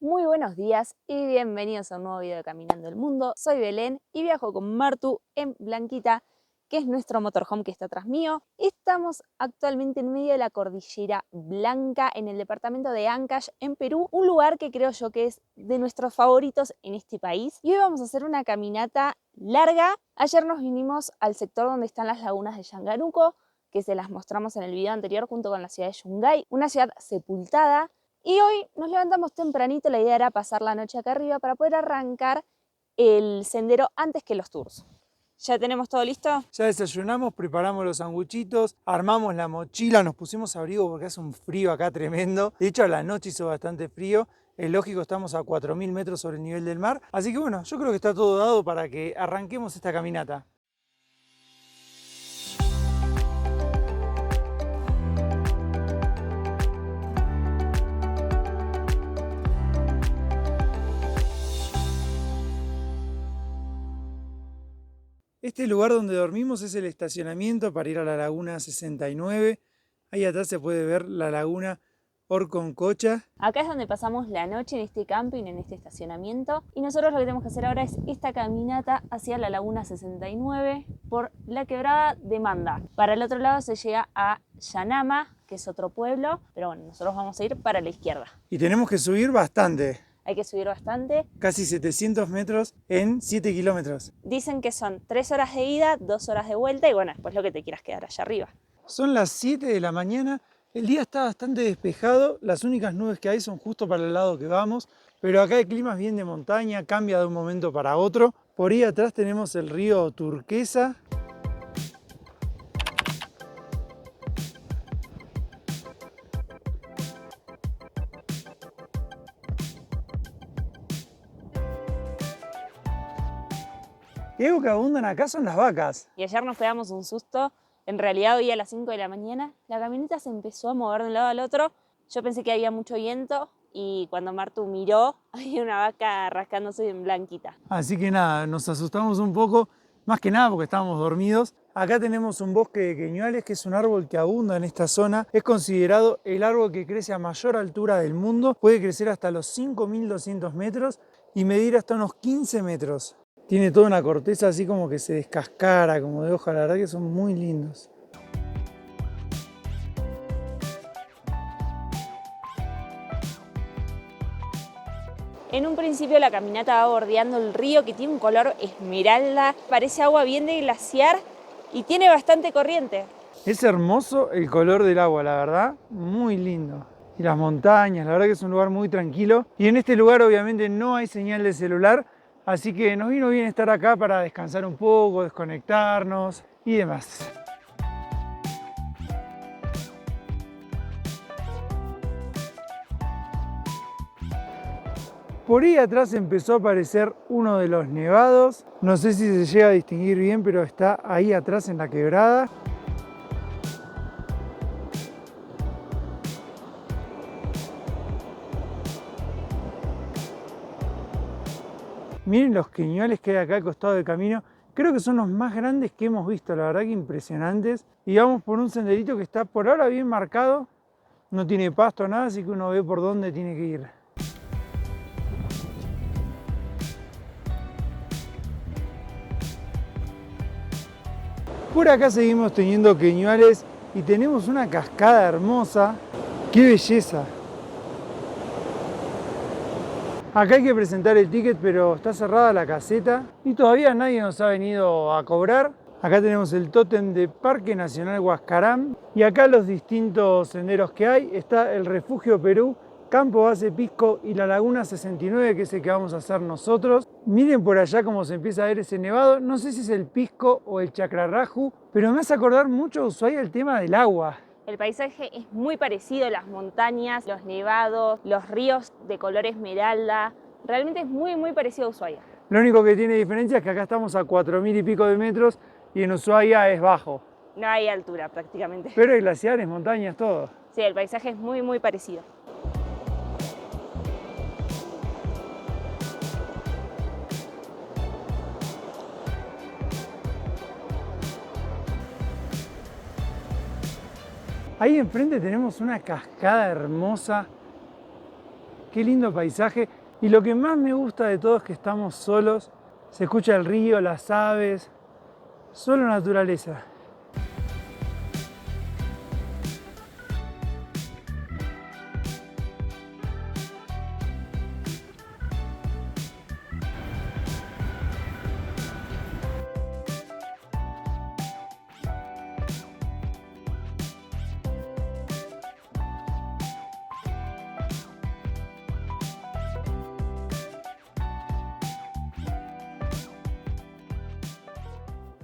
Muy buenos días y bienvenidos a un nuevo video de Caminando el Mundo. Soy Belén y viajo con Martu en Blanquita, que es nuestro motorhome que está atrás mío. Estamos actualmente en medio de la Cordillera Blanca, en el departamento de Ancash, en Perú, un lugar que creo yo que es de nuestros favoritos en este país. Y hoy vamos a hacer una caminata larga. Ayer nos vinimos al sector donde están las lagunas de Yangaruco, que se las mostramos en el video anterior junto con la ciudad de Yungay, una ciudad sepultada. Y hoy nos levantamos tempranito, la idea era pasar la noche acá arriba para poder arrancar el sendero antes que los tours. ¿Ya tenemos todo listo? Ya desayunamos, preparamos los sanguchitos, armamos la mochila, nos pusimos abrigo porque hace un frío acá tremendo. De hecho, a la noche hizo bastante frío. Es lógico, estamos a 4000 metros sobre el nivel del mar. Así que bueno, yo creo que está todo dado para que arranquemos esta caminata. Este lugar donde dormimos es el estacionamiento para ir a la laguna 69. Ahí atrás se puede ver la laguna Orconcocha. Acá es donde pasamos la noche en este camping, en este estacionamiento. Y nosotros lo que tenemos que hacer ahora es esta caminata hacia la laguna 69 por la quebrada de Manda. Para el otro lado se llega a Yanama, que es otro pueblo, pero bueno, nosotros vamos a ir para la izquierda. Y tenemos que subir bastante. Hay que subir bastante. Casi 700 metros en 7 kilómetros. Dicen que son 3 horas de ida, 2 horas de vuelta y bueno, después lo que te quieras quedar allá arriba. Son las 7 de la mañana, el día está bastante despejado, las únicas nubes que hay son justo para el lado que vamos, pero acá el clima es bien de montaña, cambia de un momento para otro. Por ahí atrás tenemos el río Turquesa. Y algo que abundan acá son las vacas. Y ayer nos pegamos un susto. En realidad hoy a las 5 de la mañana la camioneta se empezó a mover de un lado al otro. Yo pensé que había mucho viento y cuando Martu miró había una vaca rascándose en Blanquita. Así que nada, nos asustamos un poco, más que nada porque estábamos dormidos. Acá tenemos un bosque de queñuales, que es un árbol que abunda en esta zona. Es considerado el árbol que crece a mayor altura del mundo. Puede crecer hasta los 5200 metros y medir hasta unos 15 metros. Tiene toda una corteza así como que se descascara, como de hoja, la verdad que son muy lindos. En un principio la caminata va bordeando el río que tiene un color esmeralda, parece agua bien de glaciar y tiene bastante corriente. Es hermoso el color del agua, la verdad, muy lindo. Y las montañas, la verdad que es un lugar muy tranquilo. Y en este lugar obviamente no hay señal de celular, así que nos vino bien estar acá para descansar un poco, desconectarnos y demás. Por ahí atrás empezó a aparecer uno de los nevados. No sé si se llega a distinguir bien, pero está ahí atrás en la quebrada. Miren los queñuales que hay acá al costado del camino. Creo que son los más grandes que hemos visto, la verdad que impresionantes. Y vamos por un senderito que está por ahora bien marcado. No tiene pasto, nada, así que uno ve por dónde tiene que ir. Por acá seguimos teniendo queñuales y tenemos una cascada hermosa. ¡Qué belleza! Acá hay que presentar el ticket, pero está cerrada la caseta y todavía nadie nos ha venido a cobrar. Acá tenemos el tótem de Parque Nacional Huascarán y acá los distintos senderos que hay. Está el Refugio Perú, Campo Base Pisco y la Laguna 69, que es el que vamos a hacer nosotros. Miren por allá cómo se empieza a ver ese nevado. No sé si es el Pisco o el Chacrarraju, pero me hace acordar mucho a Ushuaia el tema del agua. El paisaje es muy parecido, las montañas, los nevados, los ríos de color esmeralda. Realmente es muy parecido a Ushuaia. Lo único que tiene diferencia es que acá estamos a 4000 y pico de metros y en Ushuaia es bajo. No hay altura prácticamente. Pero hay glaciares, montañas, todo. Sí, el paisaje es muy parecido. Ahí enfrente tenemos una cascada hermosa. qué lindo paisaje. Y lo que más me gusta de todo es que estamos solos. Se escucha el río, las aves, solo naturaleza.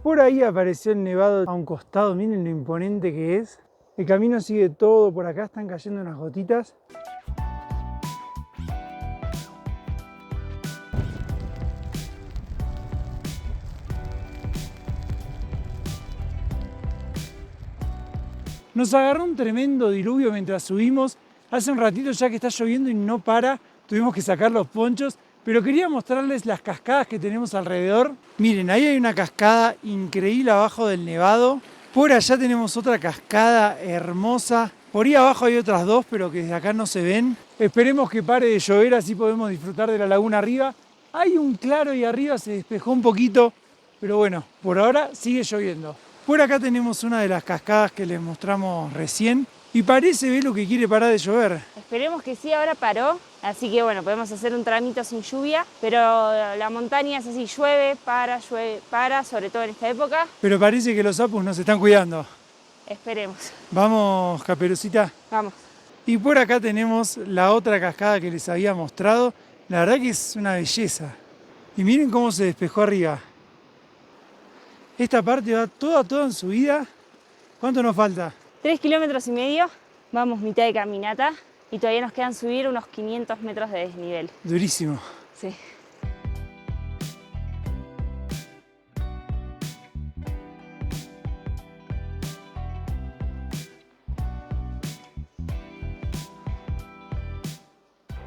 Por ahí apareció el nevado a un costado, miren lo imponente que es. El camino sigue todo, por acá están cayendo unas gotitas. Nos agarró un tremendo diluvio mientras subimos. Hace un ratito ya que está lloviendo y no para, tuvimos que sacar los ponchos. Pero quería mostrarles las cascadas que tenemos alrededor. Miren, ahí hay una cascada increíble abajo del nevado. Por allá tenemos otra cascada hermosa. Por ahí abajo hay otras dos, pero que desde acá no se ven. Esperemos que pare de llover, así podemos disfrutar de la laguna arriba. Hay un claro y arriba se despejó un poquito, pero bueno, por ahora sigue lloviendo. Por acá tenemos una de las cascadas que les mostramos recién. Y parece, Belu, que quiere parar de llover. Esperemos que sí, ahora paró. Así que bueno, podemos hacer un tramito sin lluvia. Pero la montaña es así, llueve, para, sobre todo en esta época. Pero parece que los sapos nos están cuidando. Esperemos. Vamos, Caperucita. Vamos. Y por acá tenemos la otra cascada que les había mostrado. La verdad que es una belleza. Y miren cómo se despejó arriba. Esta parte va toda en subida. ¿Cuánto nos falta? 3,5 kilómetros. Vamos mitad de caminata. Y todavía nos quedan subir unos 500 metros de desnivel. Durísimo. Sí.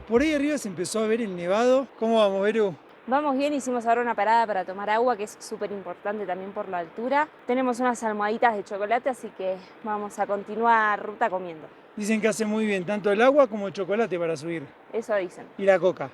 Por ahí arriba se empezó a ver el nevado. ¿Cómo vamos, Beru? Vamos bien, hicimos ahora una parada para tomar agua, que es súper importante también por la altura. Tenemos unas almohaditas de chocolate, así que vamos a continuar ruta comiendo. Dicen que hace muy bien tanto el agua como el chocolate para subir. Eso dicen. Y la coca.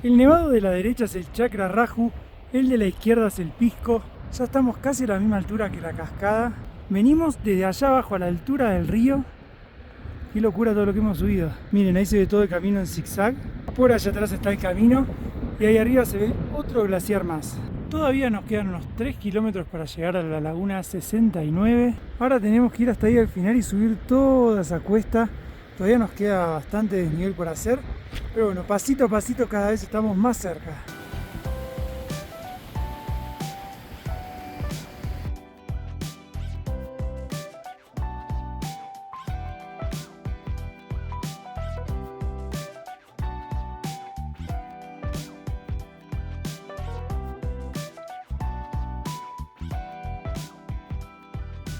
El nevado de la derecha es el Chakra Raju, el de la izquierda es el Pisco. Ya estamos casi a la misma altura que la cascada. Venimos desde allá abajo a la altura del río. Qué locura todo lo que hemos subido. Miren, ahí se ve todo el camino en zigzag. Por allá atrás está el camino y ahí arriba se ve otro glaciar más. Todavía nos quedan unos 3 kilómetros para llegar a la laguna 69. Ahora tenemos que ir hasta ahí al final y subir toda esa cuesta. Todavía nos queda bastante desnivel por hacer, pero bueno, pasito a pasito cada vez estamos más cerca.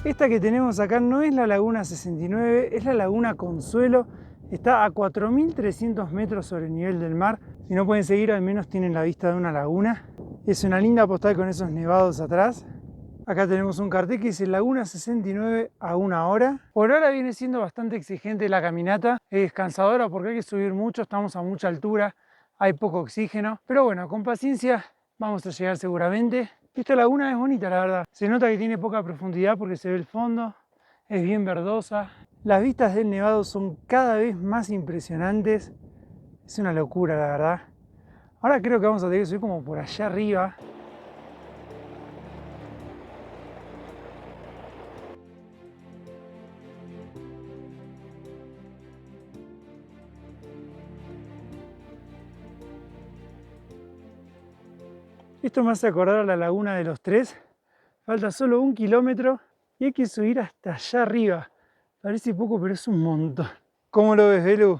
Esta que tenemos acá no es la laguna 69, es la laguna Consuelo. Está a 4.300 metros sobre el nivel del mar. Si no pueden seguir, al menos tienen la vista de una laguna. Es una linda postal con esos nevados atrás. Acá tenemos un cartel que dice Laguna 69 a 1 hora. Por ahora viene siendo bastante exigente la caminata. Es cansadora porque hay que subir mucho, estamos a mucha altura, hay poco oxígeno. Pero bueno, con paciencia vamos a llegar seguramente. Esta laguna es bonita, la verdad. Se nota que tiene poca profundidad porque se ve el fondo, es bien verdosa. Las vistas del nevado son cada vez más impresionantes. Es una locura, la verdad. Ahora creo que vamos a tener que subir como por allá arriba. Esto me hace acordar a la laguna de los Tres. Falta solo 1 kilómetro y hay que subir hasta allá arriba. Parece poco, pero es un montón. ¿Cómo lo ves, Belu?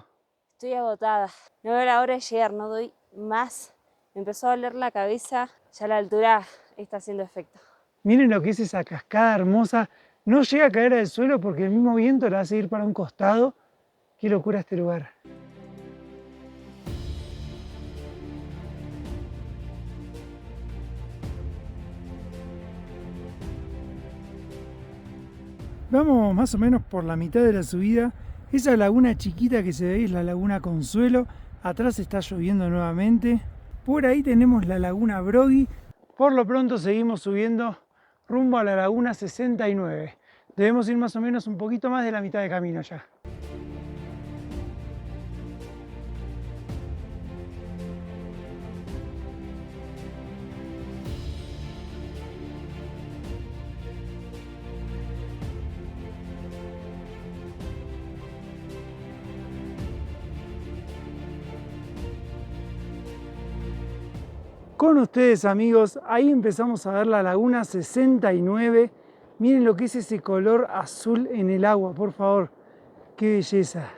Estoy agotada. No veo la hora de llegar, no doy más. Me empezó a doler la cabeza. Ya la altura está haciendo efecto. Miren lo que es esa cascada hermosa. No llega a caer al suelo porque el mismo viento la hace ir para un costado. Qué locura este lugar. Vamos más o menos por la mitad de la subida. Esa laguna chiquita que se ve es la laguna Consuelo. Atrás está lloviendo nuevamente. Por ahí tenemos la laguna Brogui. Por lo pronto seguimos subiendo rumbo a la laguna 69. Debemos ir más o menos un poquito más de la mitad de camino ya. Con ustedes, amigos, ahí empezamos a ver la laguna 69. Miren lo que es ese color azul en el agua, por favor. ¡Qué belleza!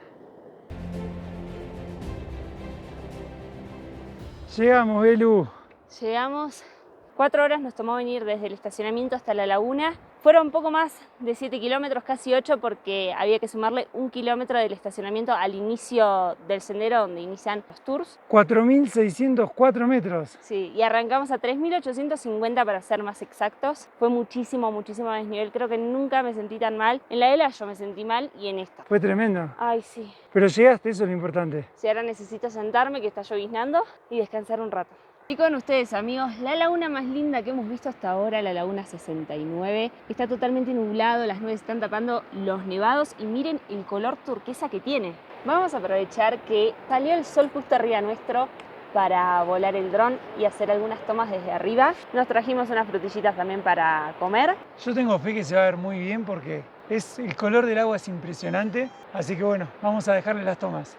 Llegamos, Belu. Llegamos. 4 horas nos tomó venir desde el estacionamiento hasta la laguna. Fueron un poco más de 7 kilómetros, casi 8, porque había que sumarle 1 kilómetro del estacionamiento al inicio del sendero donde inician los tours. 4.604 metros. Sí, y arrancamos a 3.850 para ser más exactos. Fue muchísimo, muchísimo desnivel. Creo que nunca me sentí tan mal. En la de yo me sentí mal y en esta. Fue tremendo. Ay, sí. Pero llegaste, eso es lo importante. Sí, ahora necesito sentarme, que está lloviznando, y descansar un rato. Y con ustedes, amigos, la laguna más linda que hemos visto hasta ahora, la laguna 69. Está totalmente nublado, las nubes están tapando los nevados y miren el color turquesa que tiene. Vamos a aprovechar que salió el sol justo arriba nuestro para volar el dron y hacer algunas tomas desde arriba. Nos trajimos unas frutillitas también para comer. Yo tengo fe que se va a ver muy bien porque el color del agua es impresionante. Así que bueno, vamos a dejarle las tomas.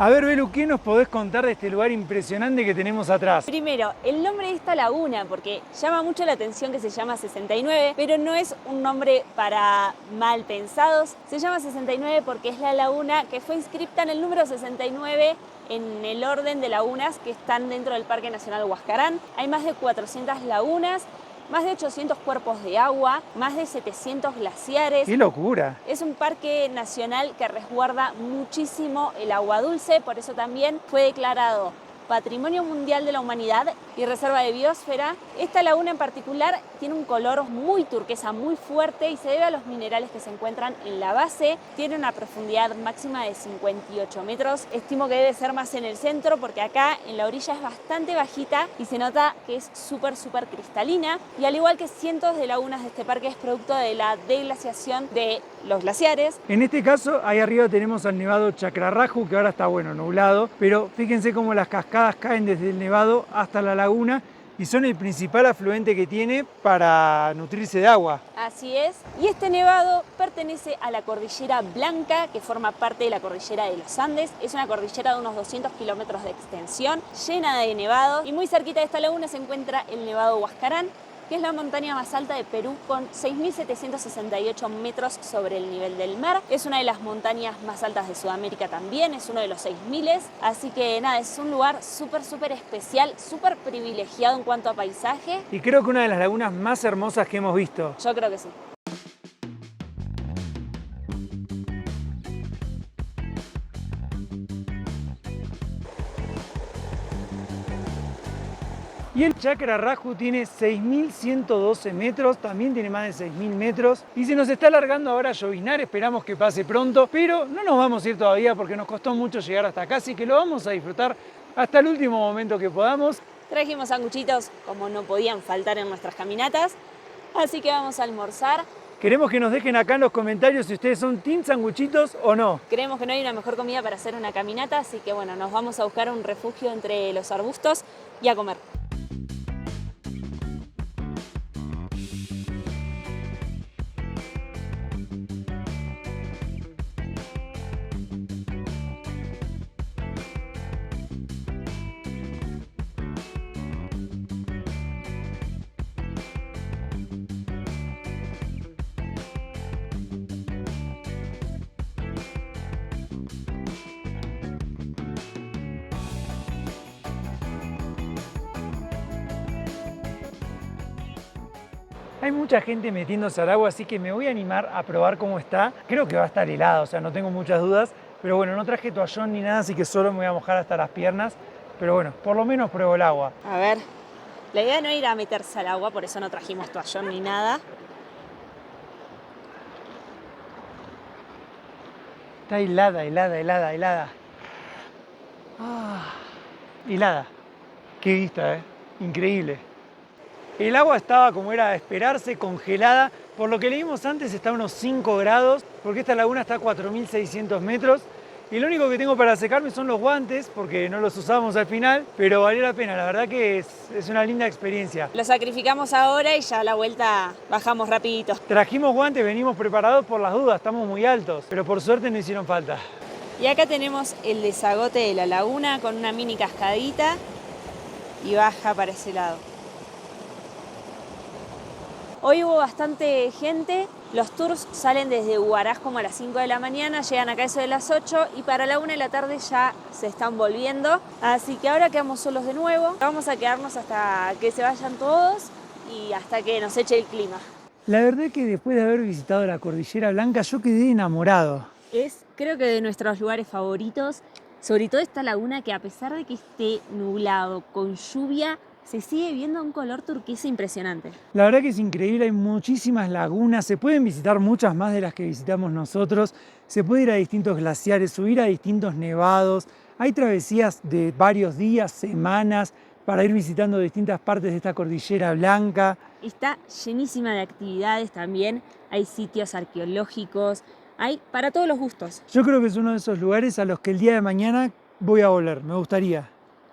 A ver, Belu, ¿qué nos podés contar de este lugar impresionante que tenemos atrás? Primero, el nombre de esta laguna, porque llama mucho la atención que se llama 69, pero no es un nombre para mal pensados. Se llama 69 porque es la laguna que fue inscripta en el número 69 en el orden de lagunas que están dentro del Parque Nacional Huascarán. Hay más de 400 lagunas, más de 800 cuerpos de agua, más de 700 glaciares. ¡Qué locura! Es un parque nacional que resguarda muchísimo el agua dulce, por eso también fue declarado Patrimonio Mundial de la Humanidad y Reserva de Biosfera. Esta laguna en particular tiene un color muy turquesa, muy fuerte y se debe a los minerales que se encuentran en la base. Tiene una profundidad máxima de 58 metros. Estimo que debe ser más en el centro porque acá en la orilla es bastante bajita y se nota que es súper cristalina. Y al igual que cientos de lagunas de este parque es producto de la deglaciación de los glaciares. En este caso, ahí arriba tenemos al nevado Chacrarraju, que ahora está nublado, pero fíjense cómo las cascadas caen desde el nevado hasta la laguna y son el principal afluente que tiene para nutrirse de agua. Así es. Y este nevado pertenece a la cordillera Blanca, que forma parte de la cordillera de los Andes. Es una cordillera de unos 200 kilómetros de extensión, llena de nevado. Y muy cerquita de esta laguna se encuentra el Nevado Huascarán, que es la montaña más alta de Perú con 6.768 metros sobre el nivel del mar. Es una de las montañas más altas de Sudamérica también, es uno de los 6.000. Así que nada, es un lugar súper especial, súper privilegiado en cuanto a paisaje. Y creo que una de las lagunas más hermosas que hemos visto. Yo creo que sí. Y el Chakra Raju tiene 6.112 metros, también tiene más de 6.000 metros. Y se nos está alargando ahora a lloviznar, esperamos que pase pronto, pero no nos vamos a ir todavía porque nos costó mucho llegar hasta acá, así que lo vamos a disfrutar hasta el último momento que podamos. Trajimos sanguchitos como no podían faltar en nuestras caminatas, así que vamos a almorzar. Queremos que nos dejen acá en los comentarios si ustedes son team sanguchitos o no. Creemos que no hay una mejor comida para hacer una caminata, así que bueno, nos vamos a buscar un refugio entre los arbustos y a comer. Hay mucha gente metiéndose al agua, así que me voy a animar a probar cómo está. Creo que va a estar helado, o sea, no tengo muchas dudas. Pero bueno, no traje toallón ni nada, así que solo me voy a mojar hasta las piernas. Pero bueno, por lo menos pruebo el agua. A ver, la idea no era meterse al agua, por eso no trajimos toallón ni nada. Está helada, helada, helada, helada. Helada. Qué vista, ¿eh? Increíble. El agua estaba como era de esperarse, congelada. Por lo que leímos antes está a unos 5 grados, porque esta laguna está a 4.600 metros. Y lo único que tengo para secarme son los guantes, porque no los usamos al final, pero valió la pena. La verdad que es una linda experiencia. Lo sacrificamos ahora y ya a la vuelta bajamos rapidito. Trajimos guantes, venimos preparados por las dudas, estamos muy altos, pero por suerte no hicieron falta. Y acá tenemos el desagote de la laguna con una mini cascadita y baja para ese lado. Hoy hubo bastante gente, los tours salen desde Huaraz como a las 5 de la mañana, llegan acá eso de las 8 y para la 1 de la tarde ya se están volviendo. Así que ahora quedamos solos de nuevo, vamos a quedarnos hasta que se vayan todos y hasta que nos eche el clima. La verdad es que después de haber visitado la Cordillera Blanca yo quedé enamorado. Es creo que de nuestros lugares favoritos, sobre todo esta laguna que a pesar de que esté nublado, con lluvia, se sigue viendo un color turquesa impresionante. La verdad que es increíble, hay muchísimas lagunas, se pueden visitar muchas más de las que visitamos nosotros, se puede ir a distintos glaciares, subir a distintos nevados, hay travesías de varios días, semanas, para ir visitando distintas partes de esta Cordillera Blanca. Está llenísima de actividades también, hay sitios arqueológicos, hay para todos los gustos. Yo creo que es uno de esos lugares a los que el día de mañana voy a volver, me gustaría.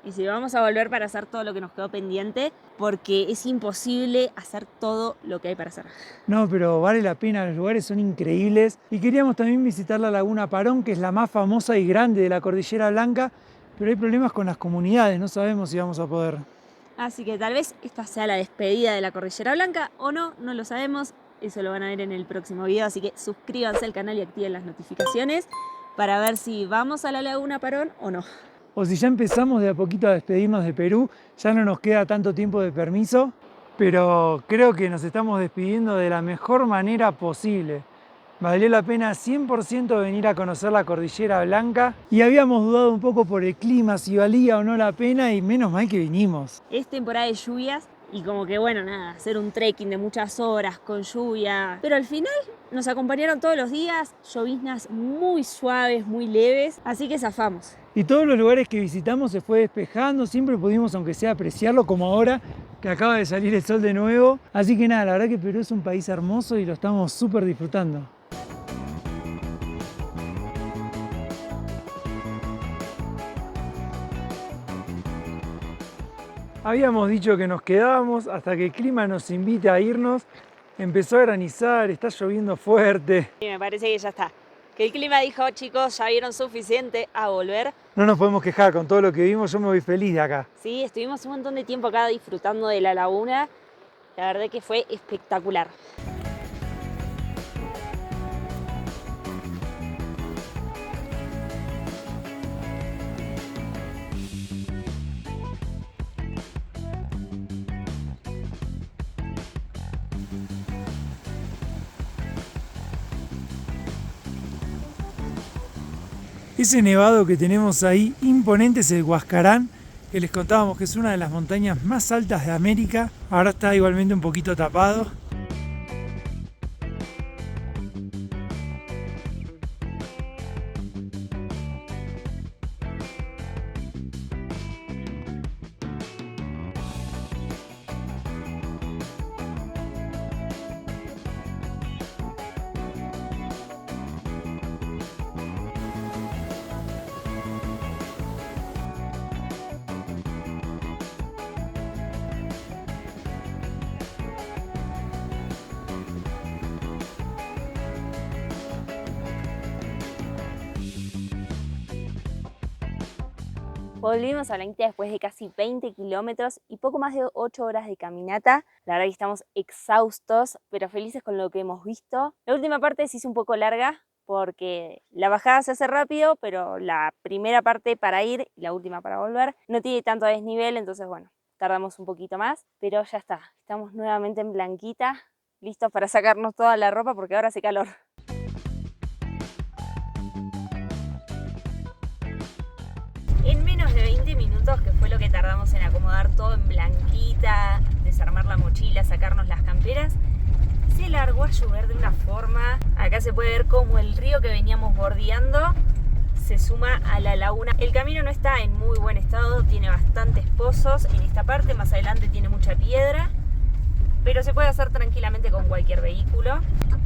Y si vamos a volver para hacer todo lo que nos quedó pendiente, porque es imposible hacer todo lo que hay para hacer. No, pero vale la pena, los lugares son increíbles. Y queríamos también visitar la Laguna Parón, que es la más famosa y grande de la Cordillera Blanca, pero hay problemas con las comunidades, no sabemos si vamos a poder. Así que tal vez esta sea la despedida de la Cordillera Blanca o no, no lo sabemos. Eso lo van a ver en el próximo video, así que suscríbanse al canal y activen las notificaciones para ver si vamos a la Laguna Parón o no. O si ya empezamos de a poquito a despedirnos de Perú, ya no nos queda tanto tiempo de permiso, pero creo que nos estamos despidiendo de la mejor manera posible. Valió la pena 100% venir a conocer la Cordillera Blanca y habíamos dudado un poco por el clima, si valía o no la pena y menos mal que vinimos. Es temporada de lluvias y como que bueno, nada, hacer un trekking de muchas horas con lluvia, pero al final nos acompañaron todos los días, lloviznas muy suaves, muy leves, así que zafamos. Y todos los lugares que visitamos se fue despejando, siempre pudimos aunque sea apreciarlo como ahora que acaba de salir el sol de nuevo. Así que nada, la verdad que Perú es un país hermoso y lo estamos súper disfrutando. Habíamos dicho que nos quedábamos hasta que el clima nos invite a irnos. Empezó a granizar, está lloviendo fuerte. Y me parece que ya está. Que el clima dijo, chicos, ya vieron suficiente, a volver. No nos podemos quejar con todo lo que vimos, yo me voy feliz de acá. Sí, estuvimos un montón de tiempo acá disfrutando de la laguna. La verdad que fue espectacular. Ese nevado que tenemos ahí imponente es el Huascarán, que les contábamos que es una de las montañas más altas de América. Ahora está igualmente un poquito tapado. Volvimos a Blanquita después de casi 20 kilómetros y poco más de 8 horas de caminata. La verdad que estamos exhaustos, pero felices con lo que hemos visto. La última parte se hizo un poco larga porque la bajada se hace rápido, pero la primera parte para ir y la última para volver no tiene tanto desnivel, entonces bueno, tardamos un poquito más, pero ya está. Estamos nuevamente en Blanquita, listos para sacarnos toda la ropa porque ahora hace calor. En menos de 20 minutos, que fue lo que tardamos en acomodar todo en Blanquita, desarmar la mochila, sacarnos las camperas, se largó a llover de una forma. Acá se puede ver cómo el río que veníamos bordeando se suma a la laguna. El camino no está en muy buen estado, tiene bastantes pozos en esta parte, más adelante tiene mucha piedra, pero se puede hacer tranquilamente con cualquier vehículo.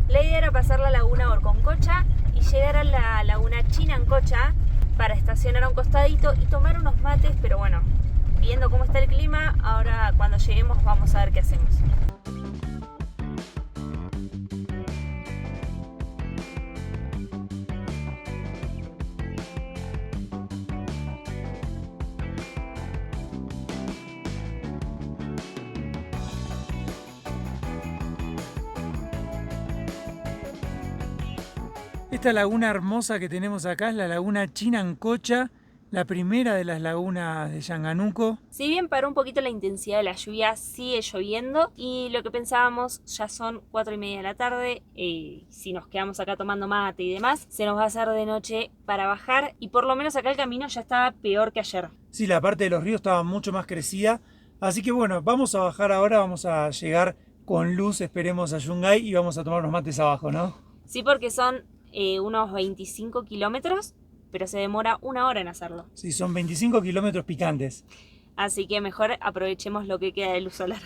La idea era pasar la laguna Orconcocha y llegar a la laguna Chinancocha para estacionar a un costadito y tomar unos mates, pero bueno, viendo cómo está el clima, ahora cuando lleguemos vamos a ver qué hacemos. Esta laguna hermosa que tenemos acá es la laguna Chinancocha, la primera de las lagunas de Yanganuco. Si bien paró un poquito la intensidad de la lluvia, sigue lloviendo y lo que pensábamos, ya son 4:30 de la tarde, si nos quedamos acá tomando mate y demás, se nos va a hacer de noche para bajar y por lo menos acá el camino ya estaba peor que ayer. Sí, la parte de los ríos estaba mucho más crecida, así que bueno, vamos a bajar ahora, vamos a llegar con luz, esperemos a Yungay y vamos a tomar unos mates abajo, ¿no? Sí, porque son unos 25 kilómetros, pero se demora 1 hora en hacerlo. Sí, son 25 kilómetros picantes. Así que mejor aprovechemos lo que queda de luz solar.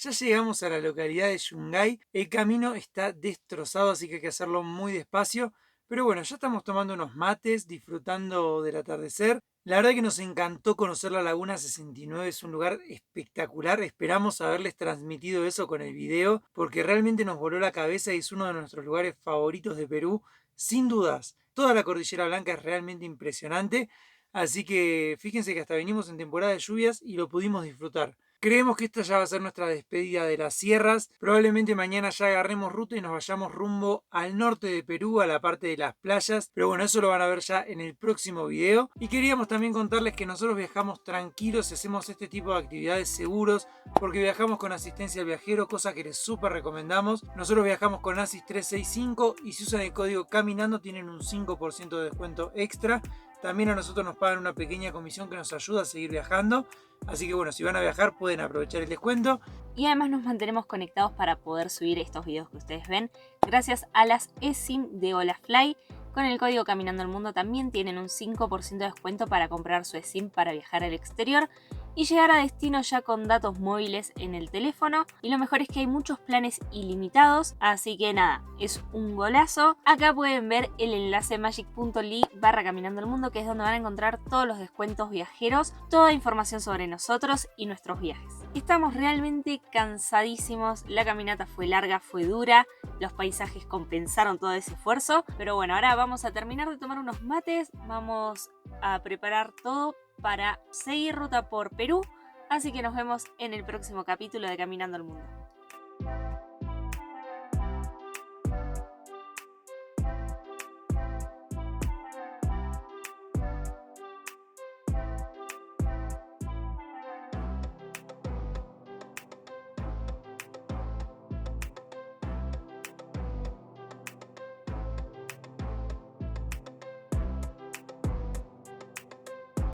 Ya llegamos a la localidad de Yungay, el camino está destrozado, así que hay que hacerlo muy despacio, pero bueno, ya estamos tomando unos mates, disfrutando del atardecer. La verdad que nos encantó conocer la Laguna 69, es un lugar espectacular, esperamos haberles transmitido eso con el video, porque realmente nos voló la cabeza y es uno de nuestros lugares favoritos de Perú, sin dudas. Toda la Cordillera Blanca es realmente impresionante, así que fíjense que hasta venimos en temporada de lluvias y lo pudimos disfrutar. Creemos que esta ya va a ser nuestra despedida de las sierras. Probablemente mañana ya agarremos ruta y nos vayamos rumbo al norte de Perú, a la parte de las playas. Pero bueno, eso lo van a ver ya en el próximo video. Y queríamos también contarles que nosotros viajamos tranquilos y hacemos este tipo de actividades seguros, porque viajamos con asistencia al viajero, cosa que les súper recomendamos. Nosotros viajamos con ASIS 365 y si usan el código CAMINANDO tienen un 5% de descuento extra. También a nosotros nos pagan una pequeña comisión que nos ayuda a seguir viajando. Así que bueno, si van a viajar pueden aprovechar el descuento. Y además nos mantenemos conectados para poder subir estos videos que ustedes ven gracias a las eSIM de Holafly. Con el código Caminando el Mundo también tienen un 5% de descuento para comprar su eSIM para viajar al exterior. y llegar a destino ya con datos móviles en el teléfono. Y lo mejor es que hay muchos planes ilimitados, así que nada, es un golazo. Acá pueden ver el enlace magic.ly/caminando el mundo, que es donde van a encontrar todos los descuentos viajeros, toda información sobre nosotros y nuestros viajes. Estamos realmente cansadísimos, la caminata fue larga, fue dura, los paisajes compensaron todo ese esfuerzo, pero bueno, ahora vamos a terminar de tomar unos mates, vamos a preparar todo para seguir ruta por Perú, así que nos vemos en el próximo capítulo de Caminando el Mundo.